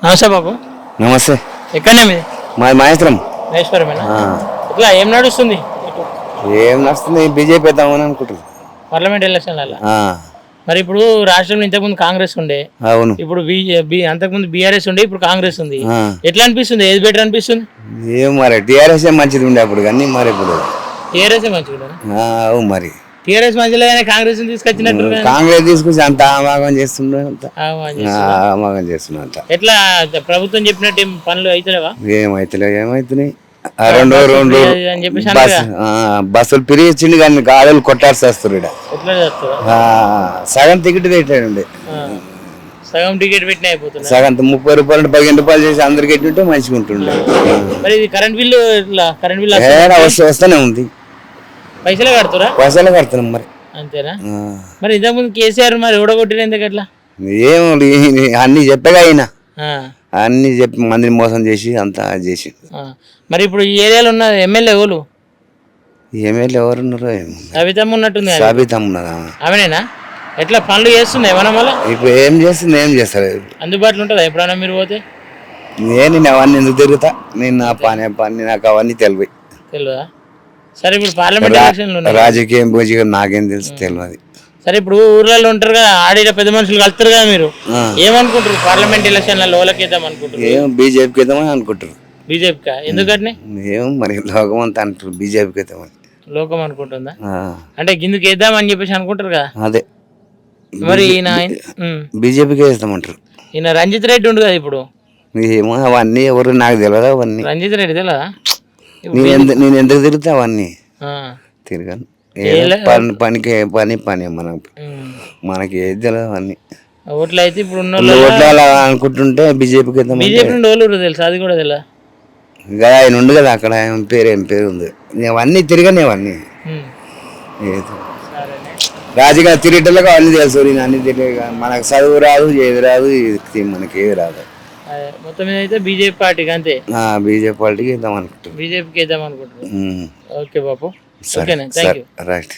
నమస్తే బాబు. నమస్తే. ఎక్కడనే మీది? మాది మహేశ్వరం. మహేశ్వరమేనా? ఇట్లా ఏం నడుస్తుంది? ఏం నడుస్తుంది? బీజేపీ వేద్దామని అనుకుంటున్నాం పార్లమెంట్ ఎలక్షన్ల. మరి ఇప్పుడు రాష్ట్రంలో ఇంతకుముందు కాంగ్రెస్ ఉండే, అవును. ఇప్పుడు అంతకుముందు బీఆర్ఎస్ ఉండే, ఇప్పుడు కాంగ్రెస్ ఉంది. ఎట్లా అనిపిస్తుంది? ఏది బెటర్ అనిపిస్తుంది? ఏం మరి టీఆర్ఎస్ మంచిది ఉండే అప్పుడు, కానీ మరి ఇప్పుడు టీఆర్ఎస్ మంచిగా. అవును మరి టీఆర్ఎస్ మంచిగా కాంగ్రెస్ తీసుకొచ్చినట్టు కాంగ్రెస్ తీసుకొచ్చి అంత ఆమాగం చేస్తున్నా. ఎట్లా ప్రభుత్వం చెప్పినట్టు పనులు అవుతలేవా? ఏమైతున్నాయి రెండు బస్సులు పిరిగించిండు కానీ గాడులు కొట్టాల్సి వస్తారు. సగం టికెట్ పెట్టాడు. సగం టికెట్ పెట్టిన అయిపోతుంది. సగం 30 రూపాయలు 15 రూపాయలు చేసి అందరికి ఎట్టుంటే మంచిగా ఉంటుండే. మరి ఇది కరెంట్ బిల్లు వస్తూనే ఉంది. పైసలు కడుతున్నాం మరి. అంతేనా? మరి ఇంతకుముందు కేసీఆర్ మరి ఓడగొట్టిన ఎందుకు అట్లా? ఏం అన్ని చెప్పగా అయినా అన్ని చెప్పి మందిని మోసం చేసి అంతా చేసి. మరి ఇప్పుడు ఈ ఏరియాలో ఉన్న ఎమ్మెల్యే ఎవరున్నారు? సబితమ్మ ఉన్నట్టుంది. సబితమ్మ ఉన్నదా? ఆమెనేనా? ఎట్లా పనులు చేస్తున్నాయి మనం వల్ల? ఇప్పుడు ఏం చేస్తారు? అందుబాటులో ఉంటుందా ఎప్పుడైనా మీరు పోతే? నేను అవన్నీ ఎందుకు తిరుగుతా? నేను నా పని నాకు అవన్నీ తెలియదా? సరే ఇప్పుడు పార్లమెంట్ ఎలక్షన్లు రాజకీయం భోజనం నాకేం తెలుసు తెలియదు. సరే ఇప్పుడు ఊర్లలో ఉంటారు కదా, ఆడిన పెద్ద మనుషులు కలుస్తారు కదా, మీరు ఏమనుకుంటారు? పార్లమెంట్ ఎలక్షన్లలో ఓలకేద్దాం అనుకుంటారు? బీజేపీకి వేద్దామని అనుకుంటారు. బీజేపీ ఎందుకంటే ఏం మరి లోకం అంతా అంటారు బీజేపీకి వేద్దామని. లోకం అనుకుంటుందా? అంటే గిందుకు వేద్దాం అని చెప్పేసి అనుకుంటారు కదా. అదే మరి ఈయన బీజేపీకి వేస్తామంటారు. ఈయన రంజిత్ రెడ్డి ఉండు కదా ఇప్పుడు. ఏమో అవన్నీ ఎవరు నాకు తెలియదు. అవన్నీ రంజిత్ రెడ్డి తెలియదా? నేను ఎందుకు తిరుగుతా? అవన్నీ తిరగాను. పనికి పని మనకి ఏది తెలియదు అవన్నీ. ఓట్లు అయితే ఇప్పుడు ఓట్లు అలా అనుకుంటుంటే బీజేపీకి తెలుసు, అది కూడా తెలియదు కదా. ఆయన ఉండు కదా అక్కడ, ఏం పేరు ఉంది. అవన్నీ తిరగని అవన్నీ రాజకీయ తిరిగేటోళ్ళకి అవన్నీ తెలుసు. నేను అన్ని తిరిగి మనకు చదువు రాదు, ఏది రాదు, మనకి ఏది రాదు. మొత్తం మీద అయితే బీజేపీ పార్టీకి అంతే. బీజేపీ పార్టీకి వేద్దాం అనుకుంటున్నాం. బీజేపీకి వేద్దాం అనుకుంటున్నాం. ఓకే బాపు. సరే, రైట్.